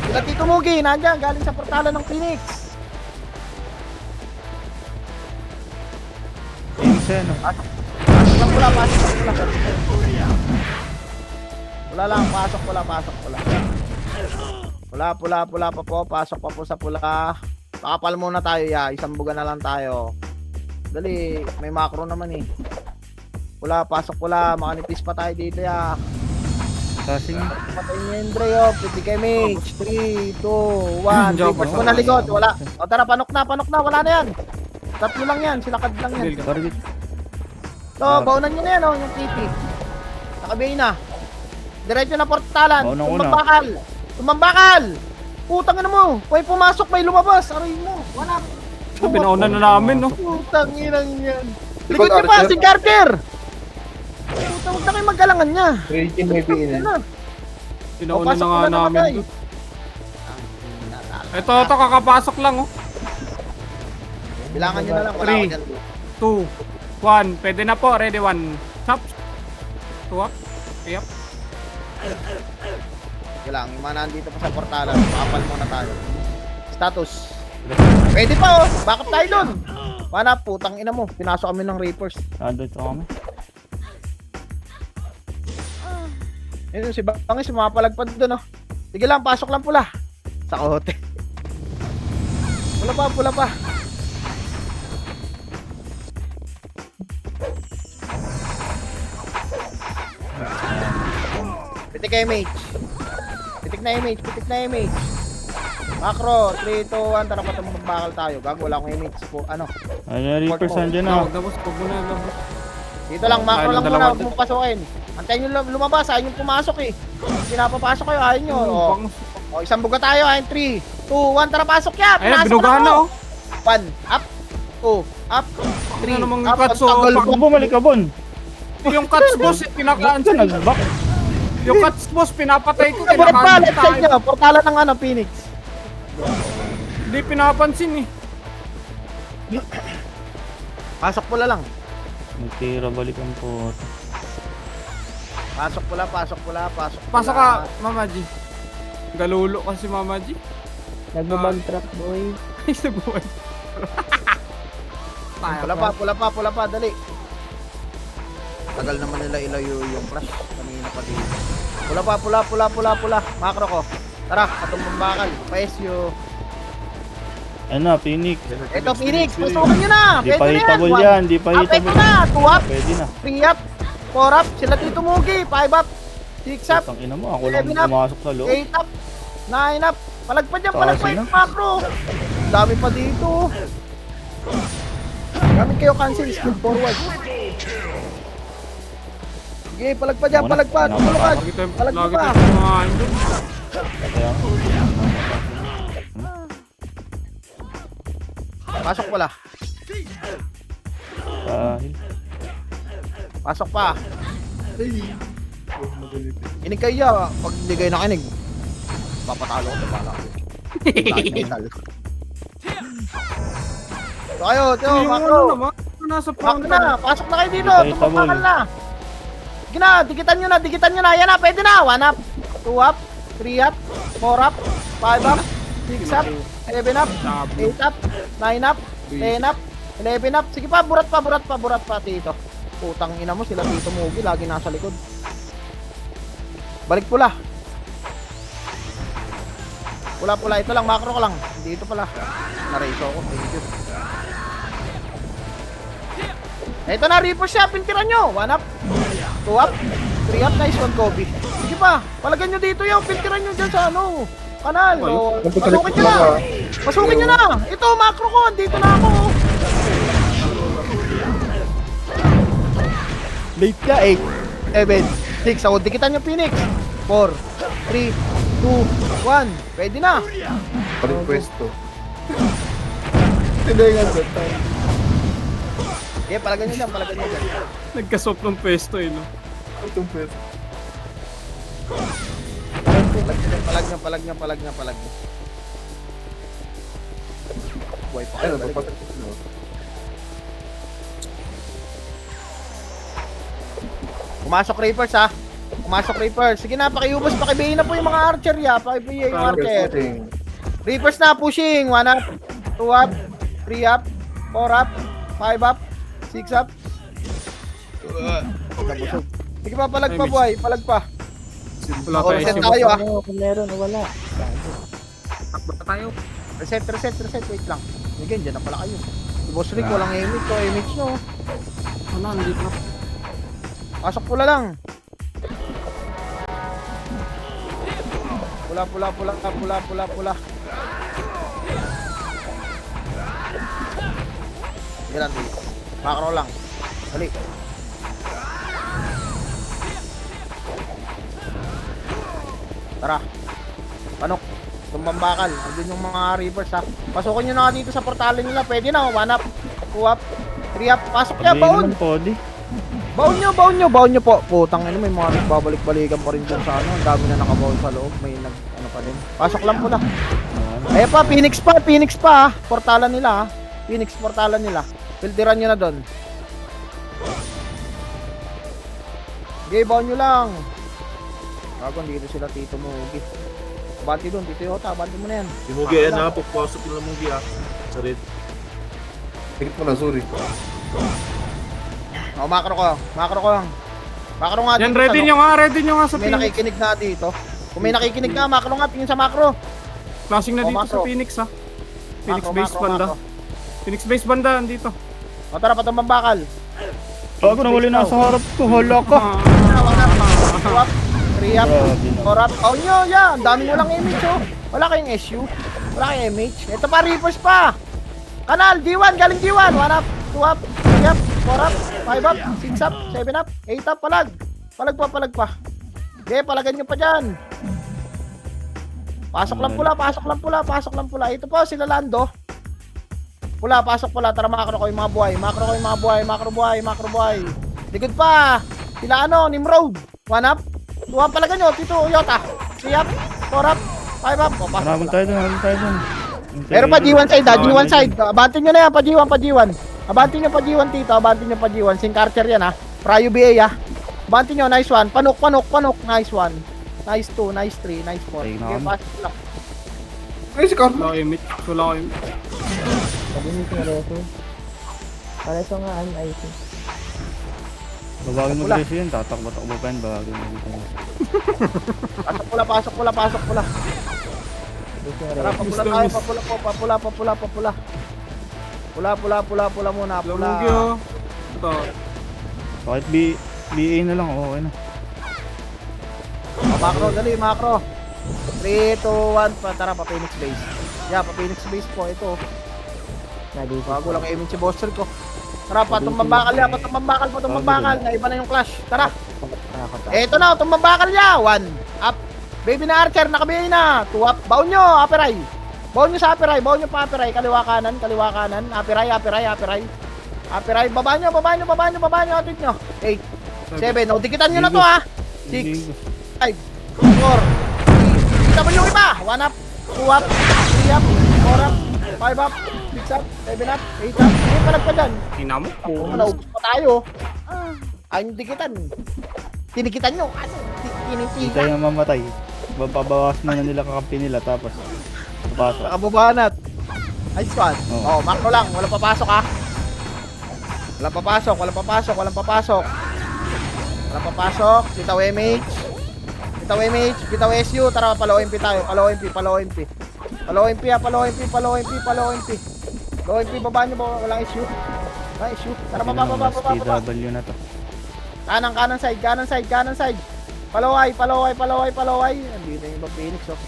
Sila Tito Mugi, nandiyan, galing sa portalan ng Phoenix. Pinsan. Pasok lang pula. Pula lang, pasok pula. Pula pa po, pasok pa po sa pula. Pakapal muna tayo, ya. Isang buga na lang tayo. Dali, may macro naman eh. Pula, pasok pula. Makanipis pa tayo dito, ya. Passing. Patay niya yung Dre, oh. Pretty Kemage. 3, 2, 1. Reverse mo na likod. Wala. O tara, panok na. Wala na yan. Tatlo lang yan. Silakad lang yan. Target. So, baunan nyo na yan, oh. Yung TP. Nakabay na. Diretso na portalan. Baon ang una. Tumambakal. Putang ina mo. May pumasok, may lumabas. Aray mo. Wala. Pinauna na namin, no? Putang inang yan. Likod niyo pa, si Carter. Putang, huwag na kayo magalangan niya. Rating may PN. Pinauna pasok na nga na naman namin. tayo. Ito, kakapasok lang, oh. Bilangan nyo na lang. Wala ako dyan. 2, 1. Pwede na po. Ready, 1. Chop. 2 up. 3 up. Sige lang, yung mga nandito pa sa portalan. Makapal muna tayo. Status. Pwede pa, oh. Bakit tayo dun? Mana, putang ina mo. Pinasok kami ng Reapers. Nandito kami. Yun si Bangis, mapalagpad dun, oh. Sige lang, pasok lang pula. Sa kote. Pula pa. Pitik na image. Macro, 3, 2, 1, tara pa tumbakal tayo. Gago, wala akong image po. Ano? Ayun, Reaper sandyan na. Huwag na, boss. Huwag mo na. Dito lang, macro Ayun, lang dalawa muna, huwag dito. mong pasukin. Antayin nyo lumabas, ayaw nyo pumasok eh. Pinapapasok kayo, ayaw nyo. O, isang buga tayo, ayaw 3, 2, 1, tara pasok yan. Ayan, binugahan na, oh. 1, up, 2, up, 3, Ano namang up, cuts, ang oh, tagal pag- mo. Bumalik ka, Bon. Yung cuts, boss, Saan nag-back? Yung cuts, boss, pinapatay ko. Favorite pa, Kinakain left side tayo. nyo, portalan ng ano, Phoenix. Hindi pinapansin, eh. Pasok pula lang. Nagtira balikan po. Pasok pula. Pasok ka, Mama G. Galulo kasi Mama G. Nagbabag trap, boy. Ay, nabuhay. Pula pa, dali. Tagal naman nila ilayo yung flash. Kanina pa dito. Pula. Macro ko. Tara, katumbang bakal. Pa-SU. Ano, Phoenix. Ito, Phoenix. Pasukan nyo na. Di pa hitable yan. Di pa Up, ito hitable. na. 2 up, Pwede na. 3 up, 4 up. Sila Tito Mugi. 5 up, 6 up, Putang ina mo. Ako lang 11 up, pumasok sa loob. 8 up, 9 up. Palagpad yan, Taas palagpad na. yung macro. Dami pa dito. Gamit kayo cancel, speed forward. Sige, palagpad yan, Ako na. palagpad. Ako na. Palagpad. Lagi tayo Palagpad pa. mga andun. Kaya, Pasok pala. dahil. Pasok pa. Kinig kayo ya. Pag hindi kayo nakinig, papatalo ko. Bala ko. So kayo, ito, Yung macro. ano naman, nasa Bakit fountain. na? Pasok na kayo dito. Ito, ito, Tumapakal Mol. na. Sige na, dikitan nyo na, dikitan nyo na. Yan na, pwede na. 1 up, 2 up, 3 up, 4 up, 5 up, 6 up, 7 up, 8 up, 9 up, 10 up, 11 up. Sige pa, burat pa, Tito. Putang ina mo, sila Tito Mugi, lagi nasa likod. Balik pula. Pula, ito lang, macro ko lang. Dito pala. Nareso ako, thank you. Ito na, Reaper siya, pintiran nyo. 1 up, 2 up, 3 up, nice one, Kobe. Sige pa, palagyan nyo dito yung pintiran nyo dyan sa ano, kanal. O, pasukin nyo na. Pasukin nyo na. Ito, macro ko, dito na ako. Late ka, 8, 7, 6. Ako, dikitan nyo, Phoenix. 4, 3, 2, 1. Pwede na. Pag-pwesto. Hindi nga, okay, palagyan nyo dyan, Nagkasop ng pwesto eh, no? Itong pwesto. Palag nyo. Buhay pa kayo, Ayun, balik. papasok ko. Pumasok Reapers ha. Pumasok Reapers. Sige na, pakiubos, pakibayin na po yung mga archer ya. Pakibayin yung archer. Reapers na, pushing. 1 up, 2 up, 3 up, 4 up, 5 up, 6 up. Nabusog. Sige pa, palag pa buhay, palag pa. Wala Ako, tayo reset issue. tayo ah. Ano, kung meron o wala. Takbo na tayo. Reset, wait lang. Again, dyan na pala kayo. Si Boss Rick, walang image ko, image nyo. Ano, andito na. Pasok pula lang. Pula. Yan, macro lang. Dali. Tara. Panok. Tumbang bakal. Andun yung mga Reapers ha. Pasukin nyo na dito sa portale nila. Pwede na. 1 up, 2 up, 3 up. Pasok niya, baon. Baon nyo po. Putang ina, may mga nagbabalik-balikan pa rin dyan sa ano. Ang dami na nakabaon sa loob. May ano pa rin. Pasok lang po na. Ayan pa, Phoenix pa ha. Portalan nila ha. Phoenix portalan nila. Filteran nyo na doon. Okay, baon nyo lang. Bago, dito sila Tito Mugi. Abanti doon, Tito Yota. Abanti mo na yan. Yung Mugi, ayan na, pagpasok nila Mugi ah. Sa red. Tigit mo na, sorry. O, macro ko lang. Macro nga Yan, dito. ready sa- nyo nga sa Kung may Phoenix. nakikinig na dito. Kung may nakikinig na, macro nga. Tingin sa macro. Flashing na Oh, dito macro. sa Phoenix ha. Phoenix Macro, base macro, banda. macro. Phoenix base banda, andito. O, tara, patumbang bakal. Bago nawali na sa harap ko, hala ka. 2 up, 3 up, 4 up. Oh nyo, yan. Daming walang image oh. Wala kayong SU. Wala kayong image. Ito pa, Reapers pa. Kanal, D1, galing D1. 1 up, 2 up, 3 up, 4 up, 5 up, 6 up, 7 up, 8 up, palag. Palag pa. Okay, palagan nyo pa dyan. Pasok lang pula. Ito po, sila Lando. Pula, pasok pula. Tara, macro ko yung mga buhay. Macro buhay. Likod pa. Sila ano, Nimrod. 1 up. 2 up, palagan nyo. Tito Yota. 3 up, 4 up, 5 up. O, pasok Harapin pula. tayo dun. Meron pa G1 side ha, G1 side. Abantin nyo na yan, pa G1. Abantin nyo pa G1 tito, abantin nyo pa G1. Sing Carter yan ha. Prayo BA ha. Abantin nyo, nice one. Panok. Nice one. Nice 2, nice 3, nice 4. Ayun na Okay, kami. pasok lang. Ay, si Carlo. Wala ko image. Sabi niyo si Reso. Pareso nga ang IT. Babagin mo Wala. Tracy yan, tatakbo-takbo pa yan, babagin mo dito. Pasok pula. Sabi si Tara, Reso. papula tayo, papula. Pula muna, pula. Lamugi oh. Ito. Kahit BA na lang, okay na. Macro, dali, macro. 3, 2, 1, tara, pa Phoenix base. Yeah, pa Phoenix base po, ito. Nandito. Bago lang image si Boster ko. Tara, patumbang bakal. Naiba na yung clash. Tara. Eto na, tumbang bakal niya. 1 up. Baby na archer, nakabihay na. 2 up. Baon nyo, aperay. Baon nyo sa aperay. Baon nyo pa aperay. Kaliwa kanan. Aperay. Aperay. Baba nyo. Atit nyo. 8, 7. O, dikitan nyo na to ha. 6, 5, 4, 3. Kita mo yung iba. 1 up. 2 up. 3 up. 4 up. 5 up. 6 up, 7 up, 8 up. Sige, palag pa dyan. Ina mo. Oo, naubos pa tayo. Ayun dikitan. Tinikitan nyo. Ano? Hindi Tinikitan. tayo mamatay. Babawas muna nila kakampi nila tapos papasok. Nakababanat. Nice one. Oo. Oh, macro lang. Walang papasok ha. Walang papasok, walang papasok, walang papasok. Walang papasok. Bitaw MH. Bitaw MH, bitaw SU. Tara, palo MP tayo. Palo MP, palo MP. Palo MP ha, palo MP, palo MP, palo MP. Palo MP, baba nyo ba? Walang issue. Walang issue. Tara, baba. STW na to. Kanan side, kanan side. Palaway. Andito yung ibang Phoenix, oh.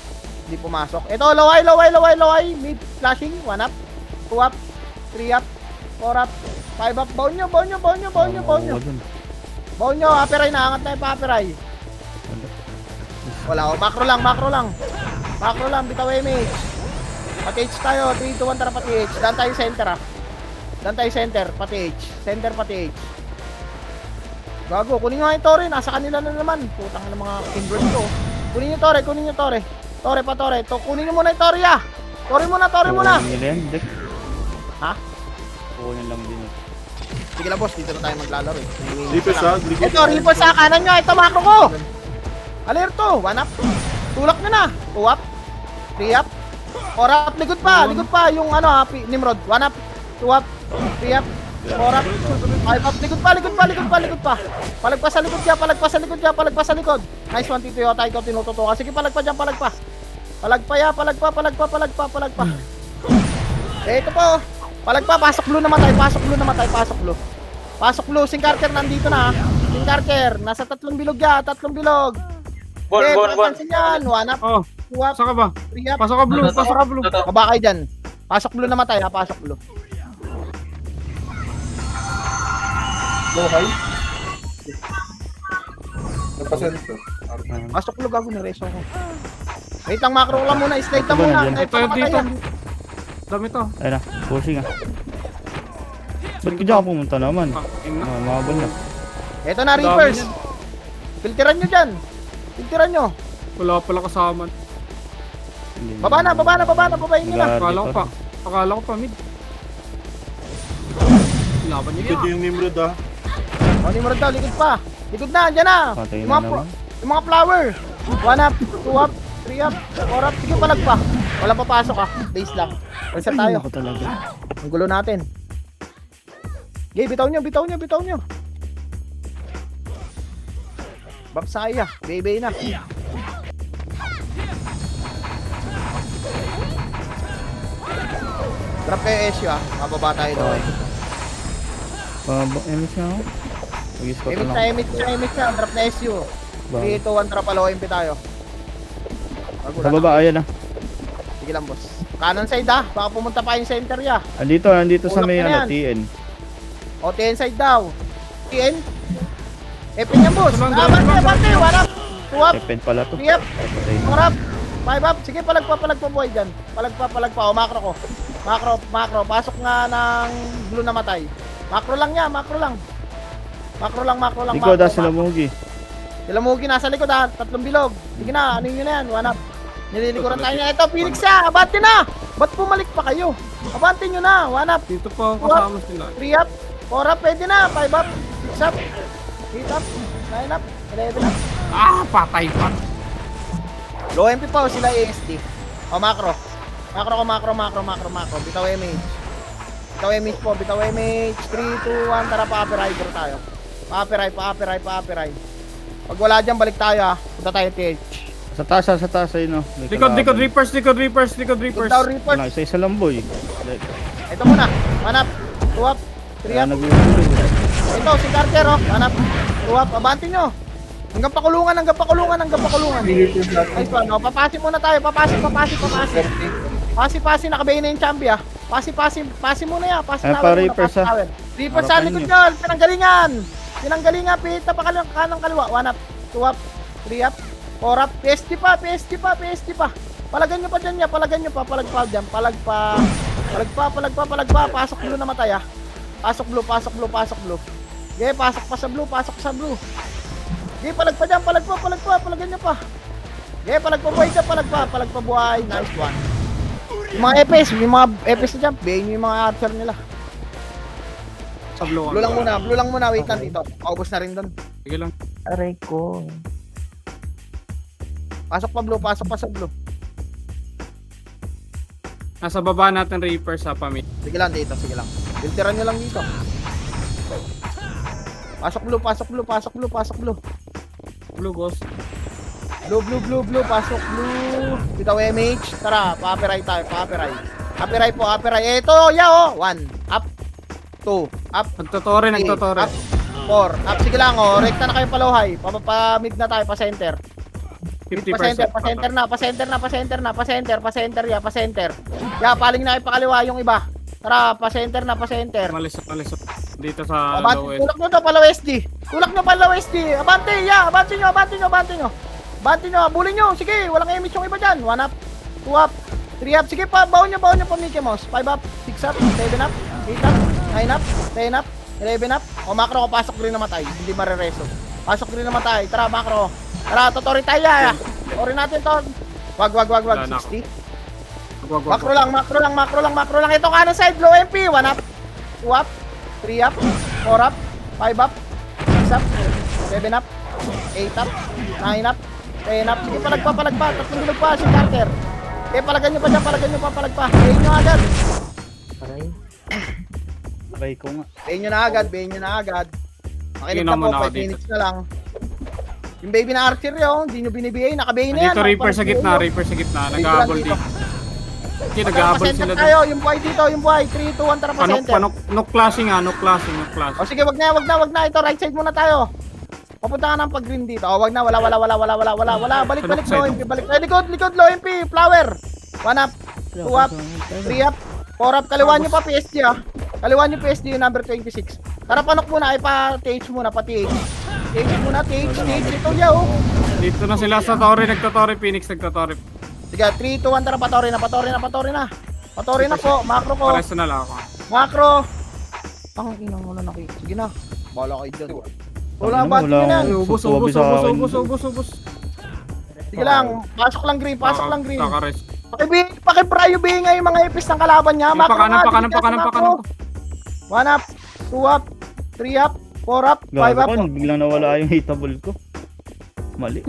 Hindi pumasok. Ito, laway. Mid flashing, 1 up, 2 up, 3 up, 4 up, 5 up. Baon nyo. Baon nyo, aperay na, angat na yung pa-aperay. Wala, oh. Macro lang. Bitaw image. Pati H tayo, 3, 2, 1, tara pati H. Dan tayo center, pati H. Center, pati H. Gago, kunin nga yung Tore, nasa kanila na naman. Putang ng mga kindred ko. Kunin yung Tore. Tore. Kunin nyo muna yung Tore, ya. Tore muna. Kukunin nila yan, Dek. Ha? Kukunin lang din. Sige lang boss, dito na tayo maglalaro eh. Reapers ha, likod. Ito, reaper sa kanan nyo. Ito, macro ko. Alerto, 1 up. Tulak nyo na. 2 up. 3 up. 4 up, likod pa. Yung ano ha, Nimrod. 1 up. 2 up. 3 up. 4 up. 5 up. Likod pa. Palagpas sa likod dyan. Nice one, Tito Yota. Ikaw tinututukan. Sige, palagpa dyan. Palagpa. Ito po. Palagpa. Pasok blue namatay. Pasok blue. Sing Carter nandito na. Sing Carter. Nasa 3 bilog ya. 3 bilog. Bon. Papansin yan. 1 up. Oh, 2 up. saka ba? 3 up. Pasok ka blue. Baba kayo dyan. Pasok blue namatay ha. Pasok blue. Okay. Napasento. Pasok blue, gago na reso ko. Wait lang, macro lang muna. Slide lang muna. Ito, Ito dito. Dami to. Ayun na, pushing ah. Ba't ka dyan pumunta naman? Ina. Mabal na. Ito na, Reapers. Filteran nyo dyan. Wala pala kasama. Baba na. Babayin nyo na. Akala ko pa mid. Laban niya. Likod yung Nimrod ha. O, Nimrod daw, likod pa. Likod na, dyan na. Patay Yung na mga, naman. yung mga flower. 1 up, 2 up, 3 up, 4 up. Sige, palag pa. Wala papasok ah. Base lang. Reset tayo. Ako talaga. Ang gulo natin. Okay, bitaw nyo. Babsaya. Bebe na. Trap kayo SU ah. Mababa tayo doon. MS na ako. Mag-scout Emit lang. na. Drop na SU. 3, 2, 1, trap alo. MP tayo. Sa baba, ayan ah. Sige lang boss. Kanan side ah. Baka pumunta pa yung center ya. Andito sa may Ulap na yan. TN. O, TN side daw. TN. Epen yan boss. Tulong, Abante. 1 up. 2 up. Sepen pala to. 3 up. Patay na. 4 up. 5 up. Sige, palagpa buhay dyan. Palagpa. O, macro ko. Macro. Pasok nga ng blue na matay. Macro lang. Macro lang. Likod ah, sila Mugi. Sila Mugi nasa likod ha. 3 bilog. Sige na, ano yun na yan? 1 up. Nililikuran tayo niya. Ito, Phoenix ha. Abante na. Ba't bumalik pa kayo? Abante nyo na. 1 up. Dito pa kasama sila. 3 up. 4 up. Pwede na. 5 up. 6 up. 8 up. 9 up. 11 up. Patay pa. Low MP pa o sila ASD. O, macro. Macro. Bitaw MH. Bitaw MH. 3, 2, 1. Tara, pa-upper bro tayo. Pa-upper. Pag wala dyan, balik tayo ha. Punta tayo TH. Sa taas ayun oh. May Likod kalaban. Reapers. Good down report. Wala, isa lang boy. Ito muna. 1 up. 2 up. 3 up. Ito, si Carter oh. 1 up. 2 up. Abante nyo. Hanggang pakulungan. Nice one. Oh, papasin muna tayo. Papasi. Pasi. Nakabayin na yung champi ah. Pasi muna yan. Ay, pa Reapers, ah. Reapers sa likod nyo. Pinanggalingan. Pita pa kanang kaliwa. 1 up. 2 up. 3 up. 4 up. PSD pa. Palagan nyo pa dyan niya. Palagpa dyan. Palagpa. Pasok blue na matay ah. Pasok blue. Okay, pasok pa sa blue. Okay, palagpa dyan. Palagan nyo pa. Okay, palagpa buhay dyan. Palagpa buhay. Nice one. Yung mga epes, yung mga epes na dyan, bayin nyo yung mga archer nila. Sa blue. Blue lang muna, wait lang dito. Paubos na rin doon. Sige lang. Aray ko. Pasok pa blue, pasok pa sa blue. Nasa baba natin Reaper sa pamit. Sige lang dito, sige lang. Filteran nyo lang dito. Pasok blue, pasok blue, pasok blue, pasok blue. Blue ghost. Blue, pasok blue. Bitaw MH. Tara, pa-aperay tayo, pa-aperay. Aperay. Ito, yeah oh. 1, up. 2, up. Nagtotore. 3, up. 4, up. Sige lang oh. Rekta na kayo palawhay. Pa-mid na tayo, pa-center. 50%. Pa-center. Yeah, paling na kayo pakaliwa yung iba. Tara, pa-center. Malis. Dito sa low end. Tulak nyo to, pala SD. Abante nyo. Bulin nyo. Sige, walang image yung iba dyan. 1 up, 2 up, 3 up. Sige pa, baon nyo pa Mickey Mouse. 5 up, 6 up, 7 up, 8 up, 9 up, 10 up, 11 up. O macro ko, pasok green namatay. Hindi marereso. Pasok green namatay. Tara, macro. Tara, totori tayo ya. Tori natin to. Wag. Wala na ako. 60. Wag. Macro lang. Ito kanan side, low MP. 1 up, 2 up, 3 up, 4 up, 5 up, 6 up, 7 up, 8 up, 9 up, 10 up. Sige, palagpa. Tatlong bilog pa si Carter. Palagan nyo pa dyan, palagpa. Bayin nyo agad. Aray ko nga. Bayin nyo na agad. Makinig Tingnan na mo po, na ako 5 minutes na lang. Yung baby na archer yun, hindi nyo binibigay, nakabayin na yan. Dito Reaper sa gitna. Nag-aabol dito. Okay, nag-aabol sila doon. tayo, yung buhay dito, 3, 2, 1, tara pa center. Nok clashing. O sige, wag na. Ito, right side muna tayo. Papunta ka ng pag-green dito. O, wag na, wala. Balik, low MP, balik. Likod, low MP, flower. 1 up, 2 up, 3 up, 4 up. Kaliwan nyo pa PSG yung number 26. Tara, panok muna, ay pa-TH muna, pa-TH. TH, ito niya, oh. Dito na sila sa Torre. Phoenix nagtotore. Sige, 3, 2, 1, tara, patori na. Patori na po, macro ko. Pares na lang ako. Macro. Inang mo na nakita. Sige na. Bala kayo dyan. Wala ba? Sige na. Ubus. Sige lang. Pasok lang green. Kakares. Pakibrayo bingay yung mga ipis ng kalaban niya. Yung pakanan. 1 up, 2 up, 3 up, 4 up, 5 Gago up. ko, biglang nawala yung hitable ko. Mali.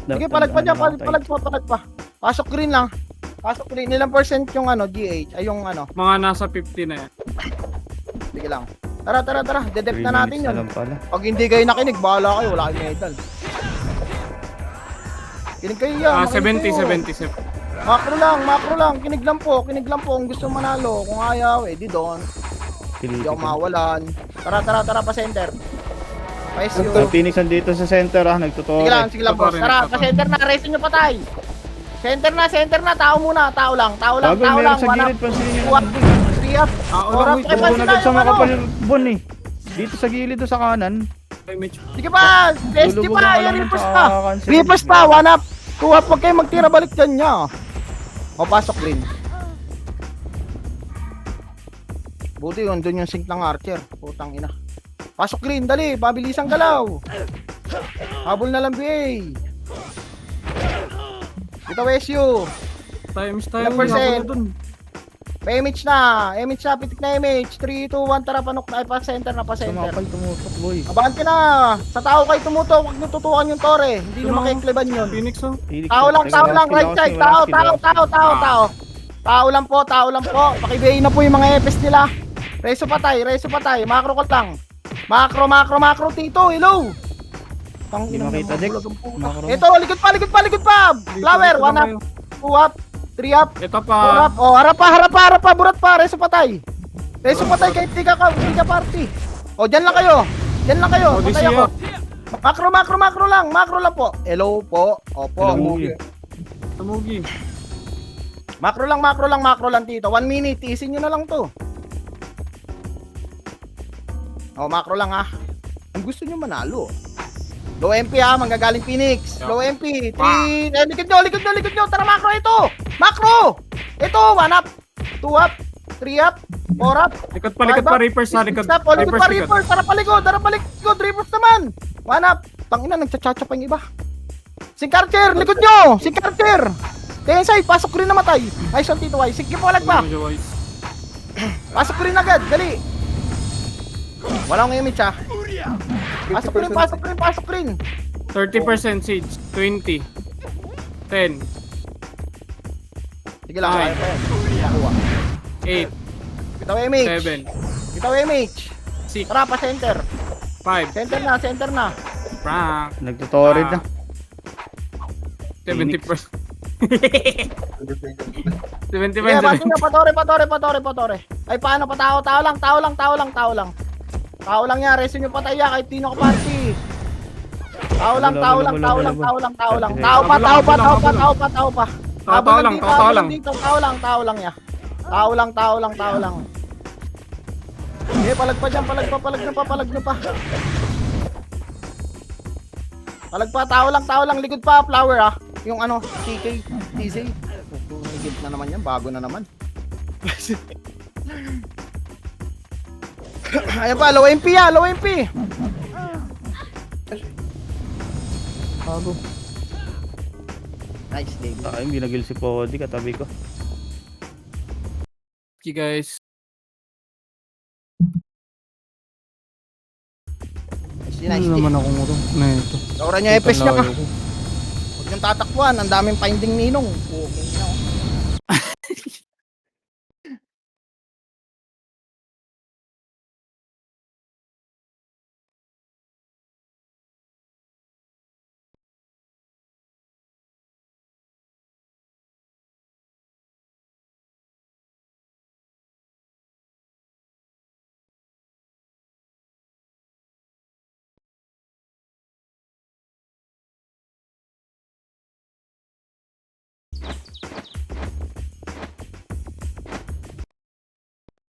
Sige, palagpa dyan. Palagpa. Pasok green lang. Ilang percent yung GH? Ay yung Mga nasa 50 na yan. Sige lang. Tara. Dedep na natin yun. Pala. Pag hindi kayo nakinig, bahala kayo. Wala kayong medal. Kinig kayo yan. 70. Macro lang. Kinig lang po. Kung gusto manalo. Kung ayaw, di doon. Hindi ako mawalan. Tara, pa center. Pa-SU. Phoenix nandito sa center nagtutore. Sige lang boss. Tara, pa center na. Racing nyo patay. Center na. Tao muna. Tao lang. Bago, meron sa gilid, pansinin nyo. 3 up. Ulang Buo na sa makapal bon eh. Dito sa gilid sa kanan. Sige pa. Bestie Lulubog pa. lang naman Reapers sa pa. cancel. Reapers pa. 1 up. 2 up. Huwag kayo magtira balik dyan niya. O, pasok green. Buti yun, doon yung sync ng archer. Putang ina. Pasok green, dali. Pabilisang galaw. Habol na lang, BA. Ito, SU. Tayo. Ilang percent? Pa-image na. Pitik na image. 3, 2, 1. Tara, panok na. Ay, pa-center. Sumakal tumutok boy. Abante na. Sa tao kayo tumutok. Huwag nyo tutukan yung tore. Hindi nyo makikliban yun. Phoenix Tao lang. Right side. Tao lang po. Pakibayin na po yung mga epes nila. Reso patay. Macro ko lang. Macro, Tito. Hello. Hindi makita, Dex. Ito, likod pa. Flower, 1 up, 2 up, 3 up, Ito 4 pa. up. Oh, harap pa. Burat pa. Reso patay kahit di ka party. Oh, dyan lang kayo. Patay ako. Macro lang po. Hello po. Opo. Tamugi. Macro lang, Tito. 1 minute. Tiisin nyo na lang to. Oh, macro lang Kung gusto nyo manalo. Low MP manggagaling Phoenix. Low MP. 3. Likod nyo. Tara, macro ito. Ito, 1 up, 2 up, 3 up, 4 up. Likod pa Reapers sa likod. Likod pa Reapers. Tara palikod. Reapers naman. 1 up. Tangina, nagchachacha pa yung iba. Si Carter, likod nyo. Kaya inside, pasok green namatay. Nice on Tito Y. Sige po, lag pa. Pasok green agad, dali. Wala akong image ah. Pasok green, pasok green, pasok green. 30% siege. 20. 10. Sige lang, kaya pa yan. Nakuha. 8. Bitaw image. 7. Bitaw image. 6. Tara, pa center. 5. Center na, center na. Prank. Nagtutorid na. 70%. 70%. Sige, bati na, patore. Ay, paano, patao, tao lang. Tao lang yan, resin nyo patay ya, kahit tino ka party. Tao lang. Tao Tao lang. pa. Tao lang. Tao lang ya. Tao lang. Eh, palag pa dyan, palag nyo pa. Palag pa, tao lang, likod pa, flower ah. Yung ano, TK, TZ. Higit na naman yan, bago na naman. Ayan pa, low MP. Bago. Nice game. Ay, hindi nagil si Podi, katabi ko. Okay guys. Nice Ano game. naman akong na ito. Laura nyo epes niya ka. Huwag niyong tatakbuhan, ang daming finding ninong. Okay na.